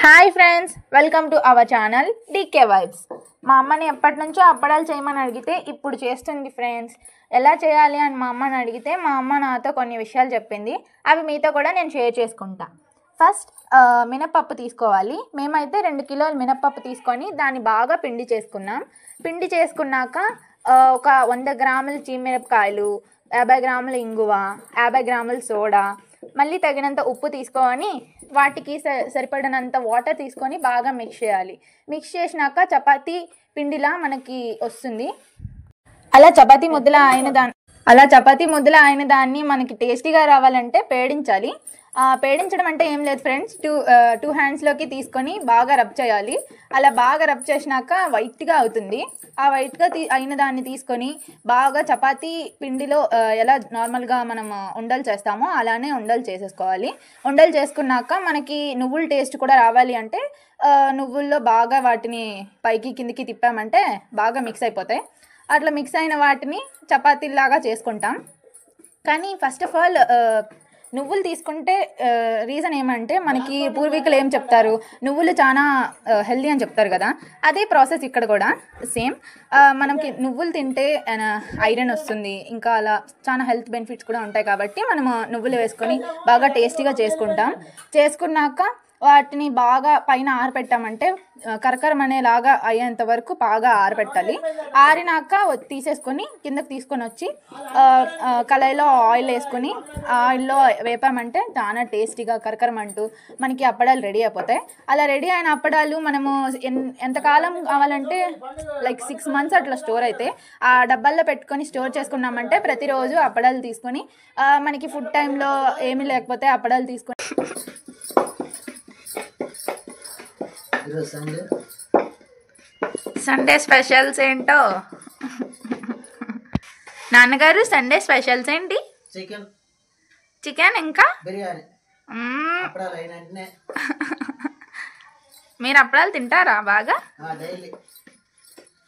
Hi friends, welcome to our channel DK vibes. మా అమ్మని ఎప్పటి నుంచో అప్పడాలు చేయమని అడిగితే ఇప్పుడు చేస్తుంది ఫ్రెండ్స్. ఎలా చేయాలి అని మా అమ్మని అడిగితే మా అమ్మ నాతో కొన్ని విషయాలు చెప్పింది. అవి మీతో కూడా నేను షేర్ చేసుకుంటా. ఫస్ట్ మినపప్పు తీసుకోవాలి. మేమైతే 2 కిలోల మినపప్పు తీసుకొని దాన్ని బాగా పిండి చేసుకున్నాం. పిండి చేసుకున్నాక ఒక 100 గ్రాముల చీమిరపకాయలు, 50 గ్రాముల ఇంగువ, 50 గ్రాముల సోడా, మళ్ళీ తగినంత ఉప్పు తీసుకొని వాటికి సరిపడినంత వాటర్ తీసుకొని బాగా మిక్స్ చేయాలి. మిక్స్ చేసినాక చపాతీ పిండిలా మనకి వస్తుంది. అలా చపాతీ ముద్దలా అయిన దాన్ని మనకి టేస్టీగా రావాలంటే పేడించాలి. పేడించడం అంటే ఏం లేదు ఫ్రెండ్స్, టూ హ్యాండ్స్లోకి తీసుకొని బాగా రబ్ చేయాలి. అలా బాగా రబ్ చేసినాక వైట్గా అవుతుంది. ఆ వైట్గా అయిన దాన్ని తీసుకొని బాగా చపాతీ పిండిలో ఎలా నార్మల్గా మనం ఉండలు చేస్తామో అలానే ఉండలు చేసేసుకోవాలి. ఉండలు చేసుకున్నాక మనకి నువ్వుల టేస్ట్ కూడా రావాలి అంటే నువ్వుల్లో బాగా వాటిని పైకి కిందికి తిప్పామంటే బాగా మిక్స్ అయిపోతాయి. అట్లా మిక్స్ అయిన వాటిని చపాతీలాగా చేసుకుంటాం. కానీ ఫస్ట్ ఆఫ్ ఆల్ నువ్వులు తీసుకుంటే రీజన్ ఏమంటే మనకి పూర్వీకులు ఏం చెప్తారు, నువ్వులు చాలా హెల్దీ అని చెప్తారు కదా. అదే ప్రాసెస్ ఇక్కడ కూడా సేమ్. మనకి నువ్వులు తింటే ఐరన్ వస్తుంది, ఇంకా అలా చాలా హెల్త్ బెనిఫిట్స్ కూడా ఉంటాయి కాబట్టి మనము నువ్వులు వేసుకొని బాగా టేస్టీగా చేసుకున్నాక వాటిని బాగా పైన ఆరబెట్టామంటే కరకరం అనేలాగా అయ్యేంత వరకు బాగా ఆరబెట్టాలి. ఆరినాక తీసేసుకొని కిందకి తీసుకొని వచ్చి కళాయిలో ఆయిల్ వేసుకొని ఆయిల్లో వేపామంటే చాలా టేస్టీగా కరకరం అంటూ మనకి అప్పడాలు రెడీ అయిపోతాయి. అలా రెడీ అయిన అప్పడాలు మనము ఎంతకాలం కావాలంటే లైక్ 6 months అట్లా స్టోర్ అయితే ఆ డబ్బాల్లో పెట్టుకొని స్టోర్ చేసుకున్నామంటే ప్రతిరోజు అప్పడాలు తీసుకొని మనకి ఫుడ్ టైంలో ఏమీ లేకపోతే అప్పడాలు తీసుకొని సండే స్పెషల్స్ ఏంటో నాన్నగారు, సండే స్పెషల్స్ ఏంటి? చికెన్ ఇంకా బిర్యానీ. మీరు అప్పడాలు తింటారా బాగా?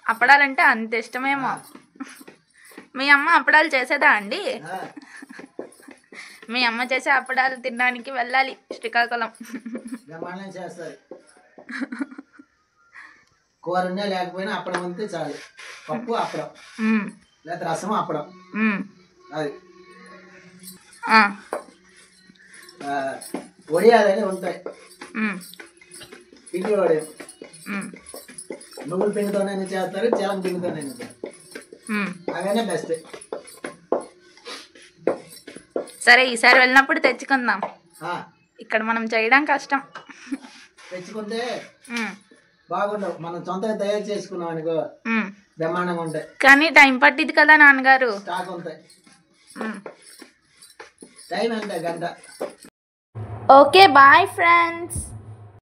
అప్పడాలంటే అంత ఇష్టమేమో. మీ అమ్మ అప్పడాలు చేసేదా అండి? మీ అమ్మ చేసే అప్పడాలు తినడానికి వెళ్ళాలి శ్రీకాకుళం. కూర లేకపోయినా అప్పడం ఉంటే చాలు. పప్పు అప్పడం లేదా రసం అప్పడం, అది వడియాలని ఉంటాయి. పిండి వడియాలు నువ్వుల పిండితోనే చేస్తారు, చీలం పిండితోనే అవన్నీ బెస్ట్. సరే, ఈసారి వెళ్ళినప్పుడు తెచ్చుకుందాం. ఇక్కడ మనం చేయడం కష్టం. తెచ్చుకుంటే బాగుండవు. మనం సొంతంగా తయారు చేసుకున్నాం అనుకో బ్రహ్మాండంగా ఉంటాయి. కానీ టైం పట్టింది కదా నాన్నగారు. స్టాక్ ఉంటాయి. టైం ఎంత గంట. Okay, bye friends.